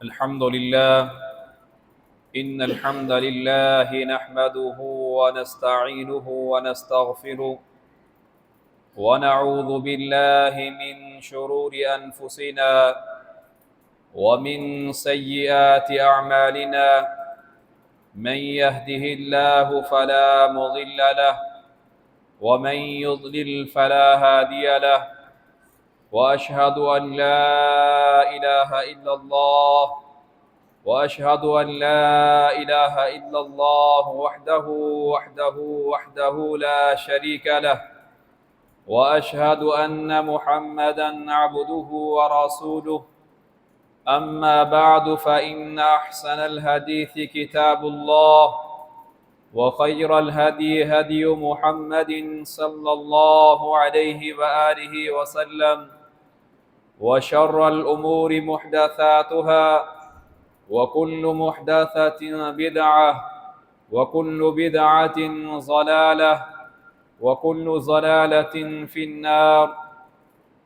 الحمد لله إن الحمد لله نحمده ونستعينه ونستغفره ونعوذ بالله من شرور أنفسنا ومن سيئات أعمالنا من يهده الله فلا مضل له ومن يضلل فلا هادي له وأشهد أن لا إله إلا الله وأشهد أن لا إله إلا الله وحده لا شريك له وأشهد أن محمدًا عبده ورسوله أما بعد فإن أحسن الحديث كتاب الله وخير الهدي هدي محمد صلى الله عليه وآله وسلم وشر الأمور محدثاتها وكل محدثة بدعة وكل بدعة ضلالة وكل ضلالة في النار.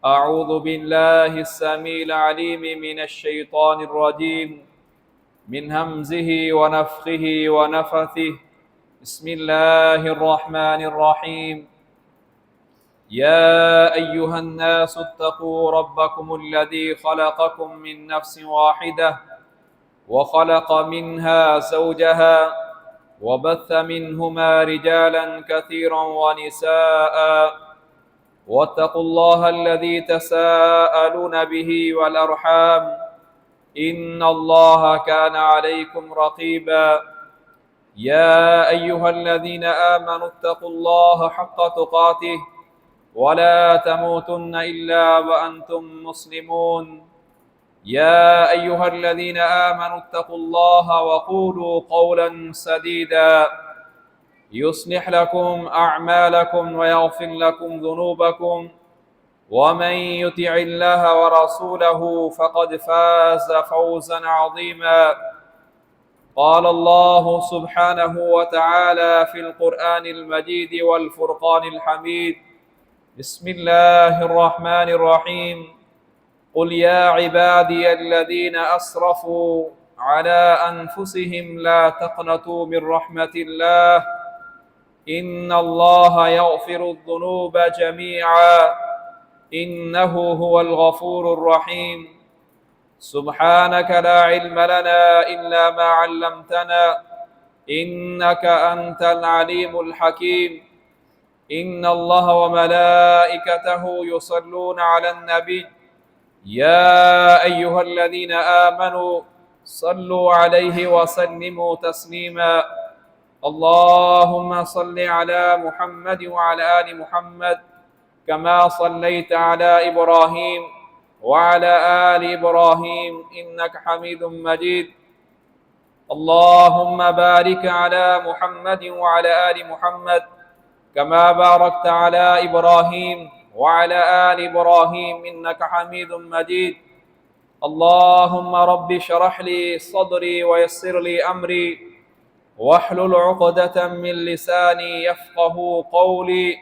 أعوذ بالله السميع العليم من الشيطان الرجيم من همزه ونفخه ونفثه. بسم الله الرحمن الرحيم. يا أيها الناس اتقوا ربكم الذي خلقكم من نفس واحدة وخلق منها زوجها وبث منهما رجالا كثيرا ونساء واتقوا الله الذي تساءلون به والأرحام إن الله كان عليكم رقيبا. يا أيها الذين آمنوا اتقوا الله حق تقاته ولا تموتن إلا وأنتم مسلمون. يا أيها الذين آمنوا اتقوا الله وقولوا قولا سديدا يصلح لكم أعمالكم ويغفر لكم ذنوبكم ومن يطع الله ورسوله فقد فاز فوزا عظيما. قال الله سبحانه وتعالى في القرآن المجيد والفرقان الحميد. بسم الله الرحمن الرحيم. قل يا عبادي الذين أسرفوا على أنفسهم لا تقنطوا من رحمة الله إن الله يغفر الذنوب جميعا إنه هو الغفور الرحيم. سبحانك لا علم لنا إلا ما علمتنا إنك أنت العليم الحكيم. إن الله وملائكته يصلون على النبي يا أيها الذين آمنوا صلوا عليه وسلموا تسليما. اللهم صل على محمد وعلى آل محمد كما صليت على إبراهيم وعلى آل إبراهيم إنك حميد مجيد. اللهم بارك على محمد وعلى آل محمد كما باركت على إبراهيم وعلى آل إبراهيم إنك حميد مجيد. اللهم رب اشرح لي صدري ويسر لي أمري واحلل عقدة من لساني يفقه قولي.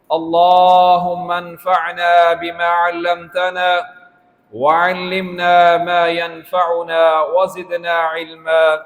اللهم انفعنا بما علمتنا وعلمنا ما ينفعنا وزدنا علما.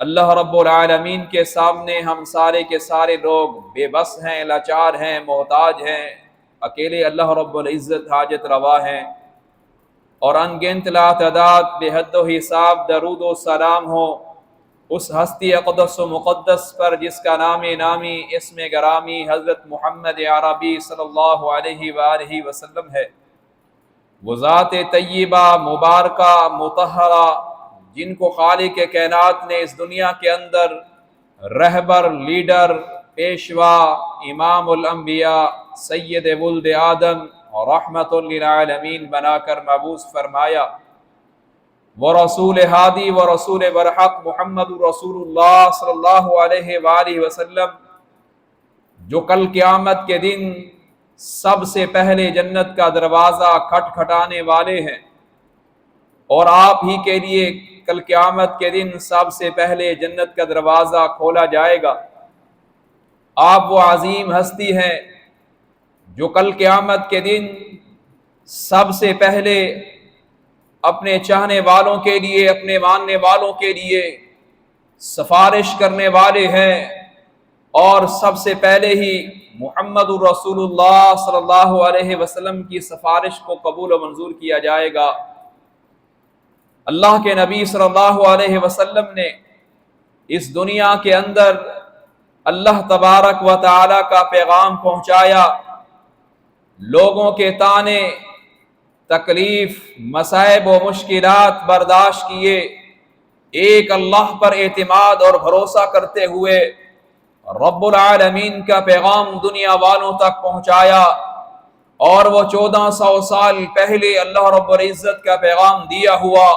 اللہ رب العالمین کے سامنے ہم سارے کے سارے لوگ بے بس ہیں، لاچار ہیں، محتاج ہیں۔ اکیلے اللہ رب العزت حاجت روا ہیں، اور انگنت لا تعداد بے حد و حساب درود و سلام ہو اس ہستی اقدس و مقدس پر جس کا نام نامی اسم گرامی حضرت محمد عربی صلی اللہ علیہ وآلہ وسلم ہے۔ وہ ذات طیبہ مبارکہ مطہرہ جن کو خالق کائنات نے اس دنیا کے اندر رہبر، لیڈر، پیشوا، امام الانبیاء، سید ولد آدم اور رحمت للعالمین بنا کر مبعوث فرمایا، وہ رسول ہادی و رسول برحق محمد رسول اللہ صلی اللہ علیہ وآلہ وسلم، جو کل قیامت کے دن سب سے پہلے جنت کا دروازہ کھٹکھٹانے والے ہیں، اور آپ ہی کے لیے کل قیامت کے دن سب سے پہلے جنت کا دروازہ کھولا جائے گا۔ آپ وہ عظیم ہستی ہیں جو کل قیامت کے دن سب سے پہلے اپنے چاہنے والوں کے لیے، اپنے ماننے والوں کے لیے سفارش کرنے والے ہیں، اور سب سے پہلے ہی محمد رسول اللہ صلی اللہ علیہ وسلم کی سفارش کو قبول و منظور کیا جائے گا۔ اللہ کے نبی صلی اللہ علیہ وسلم نے اس دنیا کے اندر اللہ تبارک و تعالی کا پیغام پہنچایا، لوگوں کے طعنے، تکلیف، مصائب و مشکلات برداشت کیے، ایک اللہ پر اعتماد اور بھروسہ کرتے ہوئے رب العالمین کا پیغام دنیا والوں تک پہنچایا، اور وہ 1400 سال پہلے اللہ رب العزت کا پیغام دیا ہوا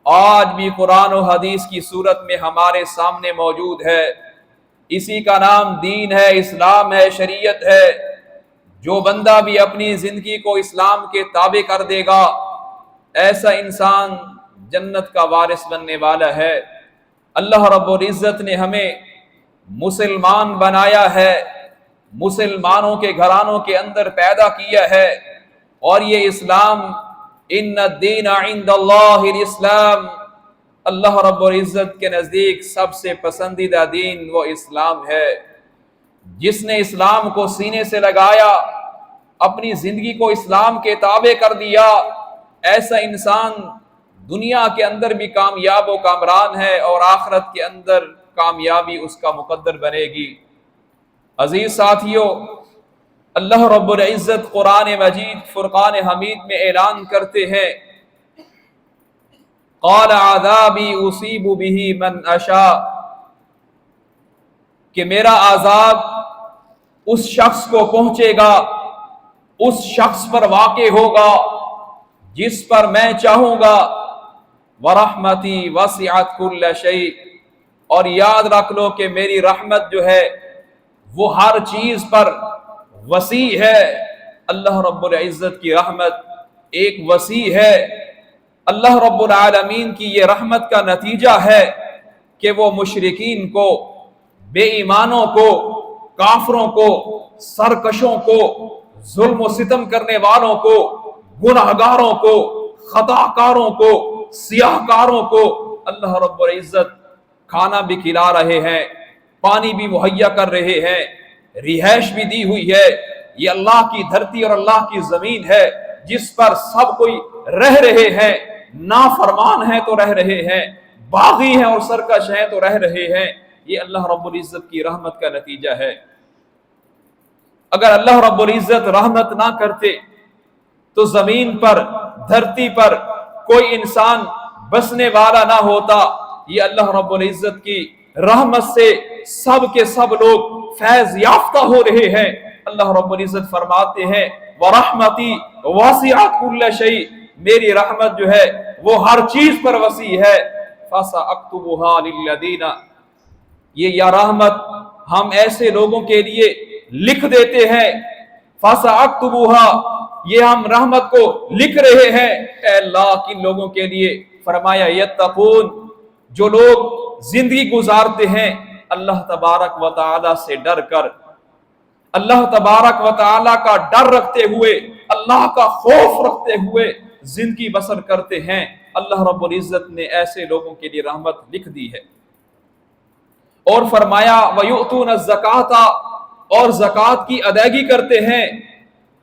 آج بھی قرآن و حدیث کی صورت میں ہمارے سامنے موجود ہے۔ اسی کا نام دین ہے، اسلام ہے، شریعت ہے۔ جو بندہ بھی اپنی زندگی کو اسلام کے تابع کر دے گا، ایسا انسان جنت کا وارث بننے والا ہے۔ اللہ رب العزت نے ہمیں مسلمان بنایا ہے، مسلمانوں کے گھرانوں کے اندر پیدا کیا ہے، اور یہ اسلام ان الدین عند اللہ الاسلام، اللہ رب العزت کے نزدیک سب سے پسندیدہ دین وہ اسلام ہے۔ جس نے اسلام کو سینے سے لگایا، اپنی زندگی کو اسلام کے تابع کر دیا، ایسا انسان دنیا کے اندر بھی کامیاب و کامران ہے، اور آخرت کے اندر کامیابی اس کا مقدر بنے گی۔ عزیز ساتھیو، اللہ رب العزت قرآن مجید فرقان حمید میں اعلان کرتے ہیں، قال عذابی اصیب به من اشاء، کہ میرا عذاب اس شخص کو پہنچے گا، اس شخص پر واقع ہوگا جس پر میں چاہوں گا۔ ورحمتی وسعت کل شیء، اور یاد رکھ لو کہ میری رحمت جو ہے وہ ہر چیز پر وسیع ہے۔ اللہ رب العزت کی رحمت ایک وسیع ہے۔ اللہ رب العالمین کی یہ رحمت کا نتیجہ ہے کہ وہ مشرکین کو، بے ایمانوں کو، کافروں کو، سرکشوں کو، ظلم و ستم کرنے والوں کو، گناہگاروں کو، خطا کاروں کو، سیاہ کاروں کو اللہ رب العزت کھانا بھی کھلا رہے ہیں، پانی بھی مہیا کر رہے ہیں، رہائش بھی دی ہوئی ہے۔ یہ اللہ کی دھرتی اور اللہ کی زمین ہے جس پر سب کوئی رہ رہے ہیں، نافرمان ہیں تو رہ رہے ہیں، باغی ہیں اور سرکش ہیں تو رہ رہے ہیں۔ یہ اللہ رب العزت کی رحمت کا نتیجہ ہے۔ اگر اللہ رب العزت رحمت نہ کرتے تو زمین پر، دھرتی پر کوئی انسان بسنے والا نہ ہوتا۔ یہ اللہ رب العزت کی رحمت سے سب کے سب لوگ فیض یافتہ ہو رہے ہیں۔ اللہ رب العزت فرماتے ہیں وَرَحْمَتِي وَاسِعَتْ كُلَّ شَيْءٍ، میری رحمت جو ہے وہ ہر چیز پر وسیع ہے۔ فَسَأَكْتُبُهَا لِلَّذِينَ، یہ رحمت ہم ایسے لوگوں کے لیے لکھ دیتے ہیں۔ فَسَأَكْتُبُهَا، یہ ہم رحمت کو لکھ رہے ہیں اے اللہ کن لوگوں کے لیے۔ فرمایا یتقون، جو لوگ زندگی گزارتے ہیں اللہ تبارک و تعالی سے ڈر کر، اللہ تبارک و تعالی کا ڈر رکھتے ہوئے، اللہ کا خوف رکھتے ہوئے زندگی بسر کرتے ہیں، اللہ رب العزت نے ایسے لوگوں کے لیے رحمت لکھ دی ہے۔ اور فرمایا وَيُؤْتُونَ الزَّكَاةَ، اور زکوٰۃ کی ادائیگی کرتے ہیں،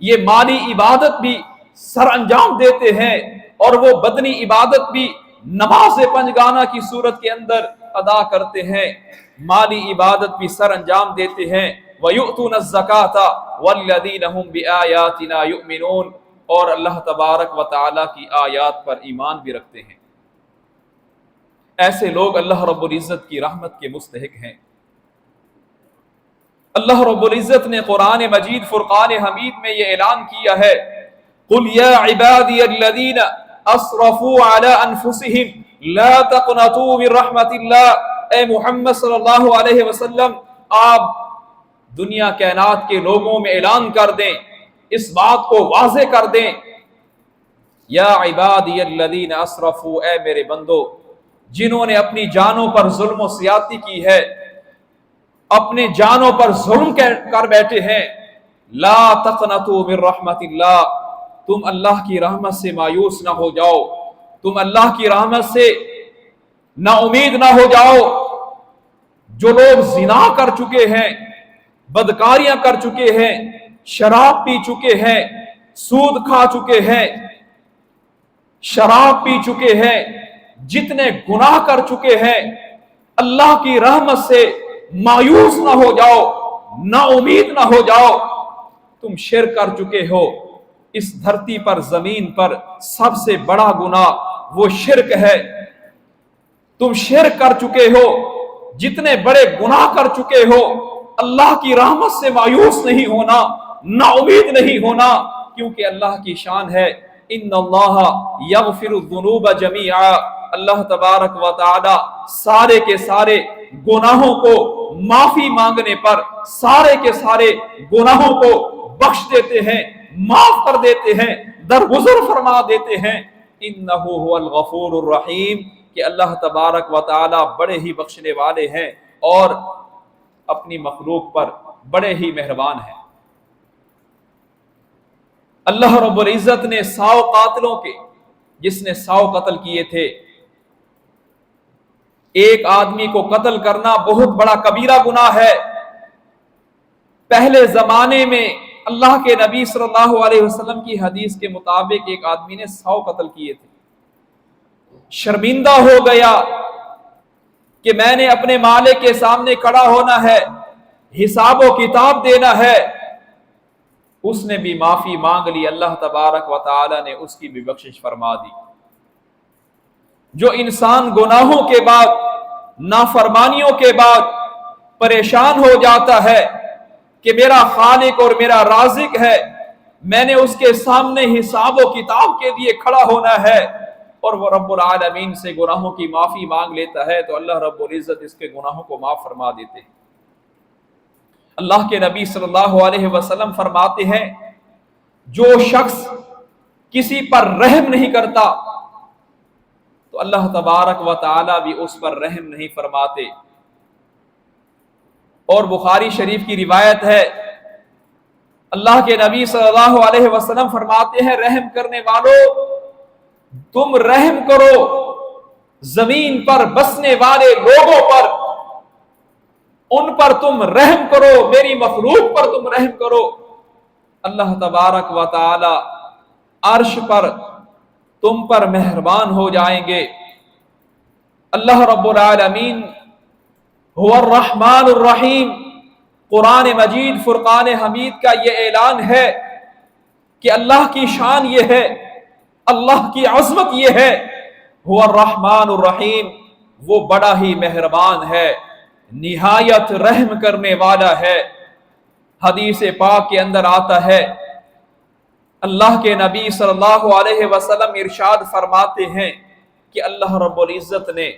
یہ مالی عبادت بھی سر انجام دیتے ہیں اور وہ بدنی عبادت بھی نماز پنجگانہ کی صورت کے اندر ادا کرتے ہیں، مالی عبادت بھی سر انجام دیتے ہیں۔ وَيُؤْتُونَ الزَّكَاةَ وَالَّذِينَ هُمْ بِآيَاتِنَا يُؤْمِنُونَ، اور اللہ تبارک و تعالیٰ کی آیات پر ایمان بھی رکھتے ہیں۔ ایسے لوگ اللہ رب العزت کی رحمت کے مستحق ہیں۔ اللہ رب العزت نے قرآن مجید فرقان حمید میں یہ اعلان کیا ہے، قُلْ يَا عِبَادِيَ الَّذِينَ أَسْرَفُوا عَلَىٰ أَنفُسِهِمْ لَا تَقْنَطُوا مِن رَحْمَةِ اللَّهِ، اے محمد صلی اللہ علیہ وسلم آپ دنیا کائنات کے لوگوں میں اعلان کر دیں، اس بات کو واضح کر دیں، یا عبادی الذین اسرفوا، اے میرے بندو جنہوں نے اپنی جانوں پر ظلم و زیادتی کی ہے، اپنے جانوں پر ظلم کر بیٹھے ہیں، لا تقنطوا من رحمت اللہ، تم اللہ کی رحمت سے مایوس نہ ہو جاؤ، تم اللہ کی رحمت سے نا امید نہ ہو جاؤ۔ جو لوگ زنا کر چکے ہیں، بدکاریاں کر چکے ہیں، شراب پی چکے ہیں، سود کھا چکے ہیں، شراب پی چکے ہیں، جتنے گناہ کر چکے ہیں، اللہ کی رحمت سے مایوس نہ ہو جاؤ، نا امید نہ ہو جاؤ۔ تم شرک کر چکے ہو، اس دھرتی پر زمین پر سب سے بڑا گناہ وہ شرک ہے، تم شرک کر چکے ہو، جتنے بڑے گناہ کر چکے ہو، اللہ کی رحمت سے مایوس نہیں ہونا، نا امید نہیں ہونا، کیونکہ اللہ کی شان ہے ان اللہ یغفر الذنوب جمیعا، اللہ تبارک و تعالی سارے کے سارے گناہوں کو معافی مانگنے پر سارے کے سارے گناہوں کو بخش دیتے ہیں، معاف کر دیتے ہیں، درگزر فرما دیتے ہیں۔ انہ هو الغفور الرحیم، کہ اللہ تبارک و تعالی بڑے ہی بخشنے والے ہیں اور اپنی مخلوق پر بڑے ہی مہربان ہیں۔ اللہ رب العزت نے 100 قاتلوں کے، جس نے 100 قتل کیے تھے، ایک آدمی کو قتل کرنا بہت بڑا کبیرہ گناہ ہے۔ پہلے زمانے میں اللہ کے نبی صلی اللہ علیہ وسلم کی حدیث کے مطابق ایک آدمی نے 100 قتل کیے تھے، شرمندہ ہو گیا کہ میں نے اپنے مالک کے سامنے کھڑا ہونا ہے، حساب و کتاب دینا ہے، اس نے بھی معافی مانگ لی، اللہ تبارک و تعالی نے اس کی بھی بخشش فرما دی۔ جو انسان گناہوں کے بعد، نافرمانیوں کے بعد پریشان ہو جاتا ہے کہ میرا خالق اور میرا رازق ہے، میں نے اس کے سامنے حساب و کتاب کے لیے کھڑا ہونا ہے، اور وہ رب العالمین سے گناہوں کی معافی مانگ لیتا ہے تو اللہ رب العزت اس کے گناہوں کو معاف فرما دیتے ہیں۔ اللہ کے نبی صلی اللہ علیہ وسلم فرماتے ہیں، جو شخص کسی پر رحم نہیں کرتا تو اللہ تبارک و تعالی بھی اس پر رحم نہیں فرماتے۔ اور بخاری شریف کی روایت ہے، اللہ کے نبی صلی اللہ علیہ وسلم فرماتے ہیں، رحم کرنے والوں تم رحم کرو زمین پر بسنے والے لوگوں پر، ان پر تم رحم کرو، میری مخلوق پر تم رحم کرو، اللہ تبارک و تعالی عرش پر تم پر مہربان ہو جائیں گے۔ اللہ رب العالمین هو الرحمن الرحیم، قرآن مجید فرقان حمید کا یہ اعلان ہے کہ اللہ کی شان یہ ہے، اللہ کی عظمت یہ ہے، هو الرحمن الرحیم، وہ بڑا ہی مہربان ہے، نہایت رحم کرنے والا ہے۔ حدیث پاک کے اندر آتا ہے، اللہ کے نبی صلی اللہ علیہ وسلم ارشاد فرماتے ہیں کہ اللہ رب العزت نے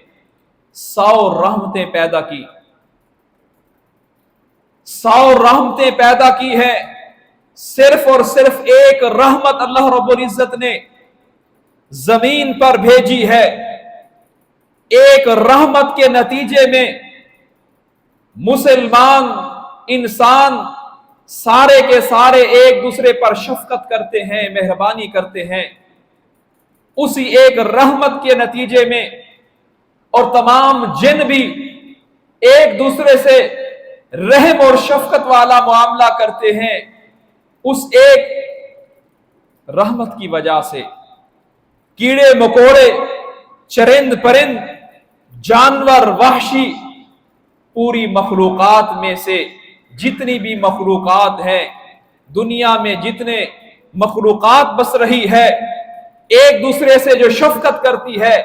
100 رحمتیں پیدا کی، 100 رحمتیں پیدا کی ہیں، صرف اور صرف ایک رحمت اللہ رب العزت نے زمین پر بھیجی ہے۔ ایک رحمت کے نتیجے میں مسلمان انسان سارے کے سارے ایک دوسرے پر شفقت کرتے ہیں، مہربانی کرتے ہیں، اسی ایک رحمت کے نتیجے میں، اور تمام جن بھی ایک دوسرے سے رحم اور شفقت والا معاملہ کرتے ہیں، اس ایک رحمت کی وجہ سے کیڑے مکوڑے، چرند پرند، جانور، وحشی، پوری مخلوقات میں سے جتنی بھی مخلوقات ہیں، دنیا میں جتنے مخلوقات بس رہی ہے، ایک دوسرے سے جو شفقت کرتی ہے،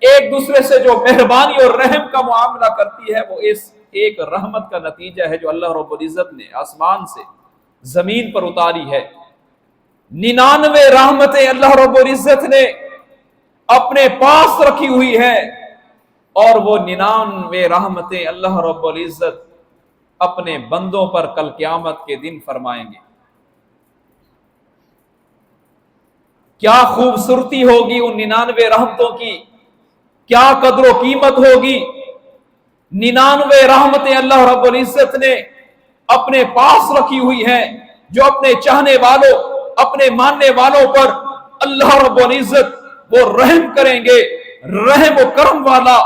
ایک دوسرے سے جو مہربانی اور رحم کا معاملہ کرتی ہے، وہ اس ایک رحمت کا نتیجہ ہے جو اللہ رب العزت نے آسمان سے زمین پر اتاری ہے۔ 99 رحمتیں اللہ رب العزت نے اپنے پاس رکھی ہوئی ہے، اور وہ 99 رحمتیں اللہ رب العزت اپنے بندوں پر کل قیامت کے دن فرمائیں گے۔ کیا خوبصورتی ہوگی ان 99 رحمتوں کی، کیا قدر و قیمت ہوگی۔ 99 رحمتیں اللہ رب العزت نے اپنے پاس رکھی ہوئی ہیں، جو اپنے چاہنے والوں، اپنے ماننے والوں پر اللہ رب العزت وہ رحم کریں گے، رحم و کرم والا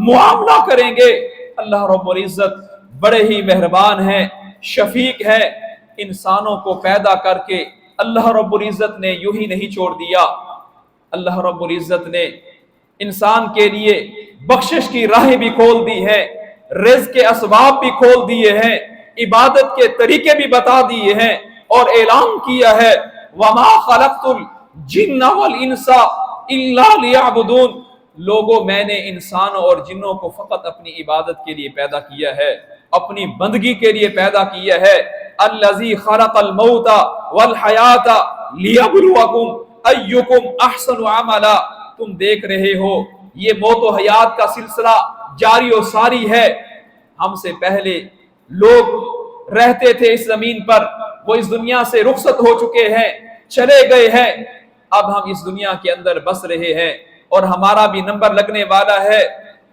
معاملہ کریں گے۔ اللہ رب العزت بڑے ہی مہربان ہیں، شفیق ہے۔ انسانوں کو پیدا کر کے اللہ رب العزت نے یوں ہی نہیں چھوڑ دیا، اللہ رب العزت نے انسان کے لیے بخشش کی راہیں بھی کھول دی ہے، رزق کے اسباب بھی کھول دیے ہیں، عبادت کے طریقے بھی بتا دیے ہیں، اور اعلان کیا ہے وَمَا خَلَقْتُ الْجِنَّ وَالْإِنسَ إِلَّا لِيَعْبُدُونَ، لوگوں میں نے انسانوں اور جنوں کو فقط اپنی عبادت کے لیے پیدا کیا ہے، اپنی بندگی کے لیے پیدا کیا ہے۔ الذی خلق الموت والحیات لیبلوکم ایکم احسن عملا، تم دیکھ رہے ہو یہ موت و حیات کا سلسلہ جاری و ساری ہے۔ ہم سے پہلے لوگ رہتے تھے اس زمین پر، وہ اس دنیا سے رخصت ہو چکے ہیں، چلے گئے ہیں، اب ہم اس دنیا کے اندر بس رہے ہیں اور ہمارا بھی نمبر لگنے والا ہے۔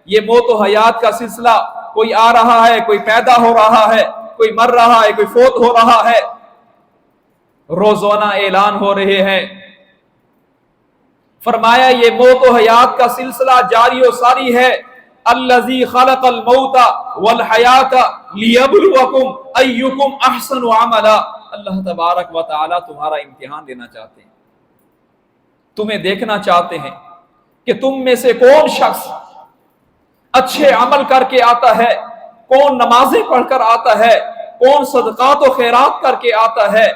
یہ موت و حیات کا سلسلہ، کوئی آ رہا ہے، کوئی پیدا ہو رہا ہے، کوئی مر رہا ہے، کوئی فوت ہو رہا ہے، روزانہ اعلان ہو رہے ہیں۔ فرمایا یہ موت و حیات کا سلسلہ جاری و ساری ہے۔ الذی خلق الموت والحیات لیبلوکم ایکم احسن عملا، اللہ تبارک و تعالی تمہارا امتحان لینا چاہتے ہیں، تمہیں دیکھنا چاہتے ہیں کہ تم میں سے کون شخص اچھے عمل کر کے آتا ہے، کون نمازیں پڑھ کر آتا ہے، کون صدقات و خیرات کر کے آتا ہے،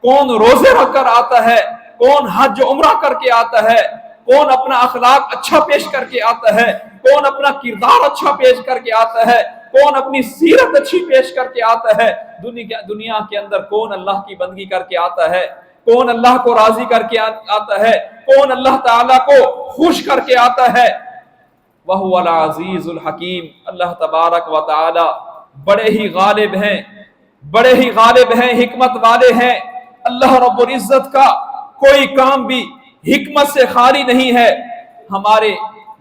کون روزے رکھ کر آتا ہے، کون حج عمرہ کر کے آتا ہے، کون اپنا اخلاق اچھا پیش کر کے آتا ہے، کون اپنا کردار اچھا پیش کر کے آتا ہے، کون اپنی سیرت اچھی پیش کر کے آتا ہے، دنیا کے اندر کون اللہ کی بندگی کر کے آتا ہے، کون اللہ کو راضی کر کے آتا ہے، کون اللہ تعالیٰ کو خوش کر کے آتا ہے۔ وَهُوَ الْعَزِيزُ الْحَكِيمُ، اللہ تبارک و تعالی بڑے ہی غالب ہیں، بڑے ہی غالب ہیں، حکمت والے ہیں۔ اللہ رب العزت کا کوئی کام بھی حکمت سے خالی نہیں ہے۔ ہمارے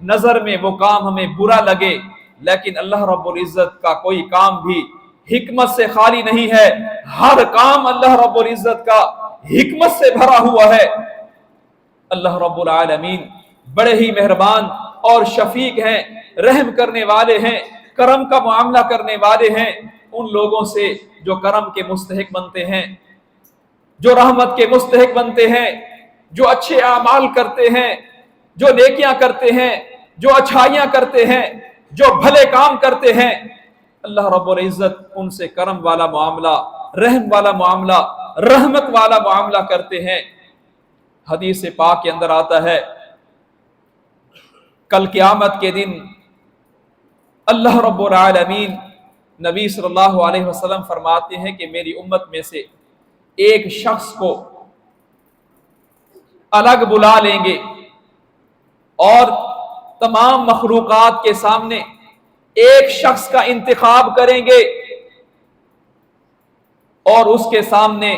نظر میں وہ کام ہمیں برا لگے، لیکن اللہ رب العزت کا کوئی کام بھی حکمت سے خالی نہیں ہے۔ ہر کام اللہ رب العزت کا حکمت سے بھرا ہوا ہے۔ اللہ رب العالمین بڑے ہی مہربان اور شفیق ہیں، رحم کرنے والے ہیں، کرم کا معاملہ کرنے والے ہیں ان لوگوں سے جو کرم کے مستحق بنتے ہیں، جو رحمت کے مستحق بنتے ہیں، جو اچھے اعمال کرتے ہیں، جو نیکیاں کرتے ہیں، جو اچھائیاں کرتے ہیں، جو بھلے کام کرتے ہیں۔ اللہ رب العزت ان سے کرم والا معاملہ، رحم والا معاملہ، رحمت والا معاملہ کرتے ہیں۔ حدیث پاک کے اندر آتا ہے کل قیامت کے دن اللہ رب العالمین، نبی صلی اللہ علیہ وسلم فرماتے ہیں کہ میری امت میں سے ایک شخص کو الگ بلا لیں گے اور تمام مخلوقات کے سامنے ایک شخص کا انتخاب کریں گے، اور اس کے سامنے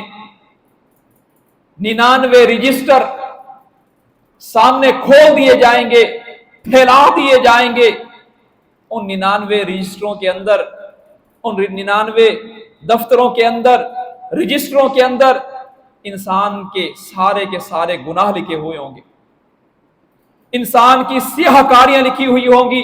99 رجسٹر سامنے کھول دیے جائیں گے، پھیلا دیے جائیں گے۔ ان 99 رجسٹروں کے اندر، ان 99 دفتروں کے اندر، رجسٹروں کے اندر انسان کے سارے گناہ لکھے ہوئے ہوں گے، انسان کی سیاہ کاریاں لکھی ہوئی ہوں گی،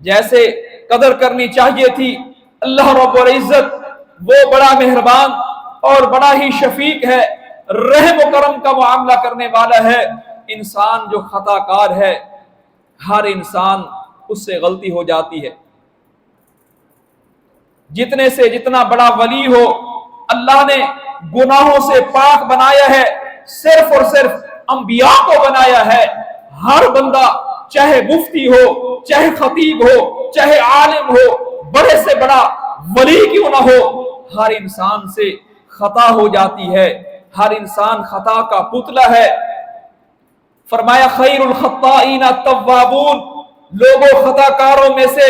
جیسے قدر کرنی چاہیے تھی۔ اللہ رب العزت وہ بڑا مہربان اور بڑا ہی شفیق ہے، رحم و کرم کا معاملہ کرنے والا ہے۔ انسان جو خطا کار ہے، ہر انسان اس سے غلطی ہو جاتی ہے۔ جتنے سے جتنا بڑا ولی ہو، اللہ نے گناہوں سے پاک بنایا ہے، صرف اور صرف انبیاء کو بنایا ہے۔ ہر بندہ چاہے مفتی ہو، چاہے خطیب ہو، چاہے عالم ہو، بڑے سے بڑا ولی کیوں نہ ہو، ہر انسان سے خطا ہو جاتی ہے۔ ہر انسان خطا کا پتلا ہے۔ فرمایا خیر الخطائین التوابون، لوگوں خطا کاروں میں سے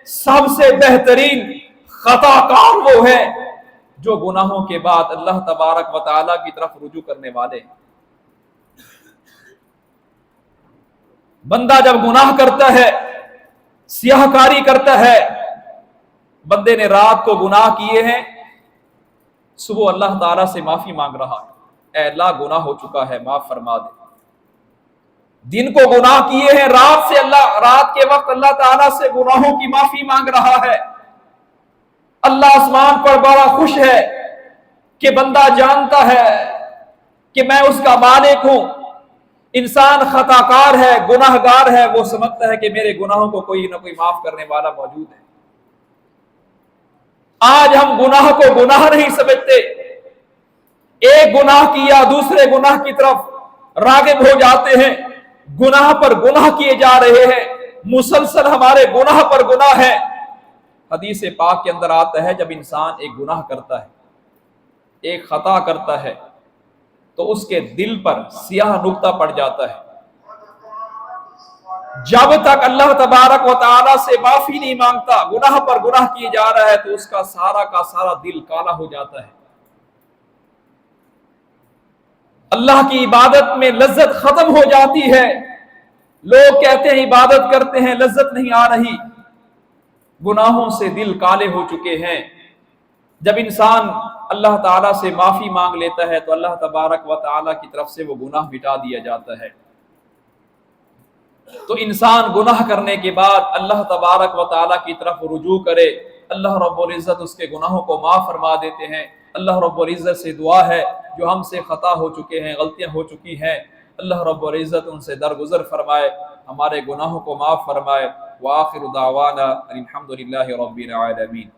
سب سے بہترین خطا کار وہ ہے جو گناہوں کے بعد اللہ تبارک و تعالی کی طرف رجوع کرنے والے ہیں۔ بندہ جب گناہ کرتا ہے، سیاہ کاری کرتا ہے، بندے نے رات کو گناہ کیے ہیں، صبح اللہ تعالیٰ سے معافی مانگ رہا ہے، اے اللہ گناہ ہو چکا ہے، معاف فرما دے۔ دن کو گناہ کیے ہیں، رات کے وقت اللہ تعالیٰ سے گناہوں کی معافی مانگ رہا ہے۔ اللہ آسمان پر بڑا خوش ہے کہ بندہ جانتا ہے کہ میں اس کا مالک ہوں۔ انسان خطا کار ہے، گناہ گار ہے، وہ سمجھتا ہے کہ میرے گناہوں کو کوئی نہ کوئی معاف کرنے والا موجود ہے۔ آج ہم گناہ کو گناہ نہیں سمجھتے، ایک گناہ کیا دوسرے گناہ کی طرف راغب ہو جاتے ہیں، گناہ پر گناہ کیے جا رہے ہیں، مسلسل ہمارے گناہ پر گناہ ہے۔ حدیث پاک کے اندر آتا ہے جب انسان ایک گناہ کرتا ہے، ایک خطا کرتا ہے، تو اس کے دل پر سیاہ نقطہ پڑ جاتا ہے۔ جب تک اللہ تبارک و تعالی سے معافی نہیں مانگتا، گناہ پر گناہ کیے جا رہا ہے، تو اس کا سارا دل کالا ہو جاتا ہے۔ اللہ کی عبادت میں لذت ختم ہو جاتی ہے۔ لوگ کہتے ہیں عبادت کرتے ہیں، لذت نہیں آ رہی، گناہوں سے دل کالے ہو چکے ہیں۔ جب انسان اللہ تعالیٰ سے معافی مانگ لیتا ہے تو اللہ تبارک و تعالیٰ کی طرف سے وہ گناہ مٹا دیا جاتا ہے۔ تو انسان گناہ کرنے کے بعد اللہ تبارک و تعالیٰ کی طرف رجوع کرے، اللہ رب العزت اس کے گناہوں کو معاف فرما دیتے ہیں۔ اللہ رب العزت سے دعا ہے جو ہم سے خطا ہو چکے ہیں، غلطیاں ہو چکی ہیں، اللہ رب العزت ان سے درگزر فرمائے، ہمارے گناہوں کو معاف فرمائے۔ وآخر دعوانا الحمد للہ رب العالمین۔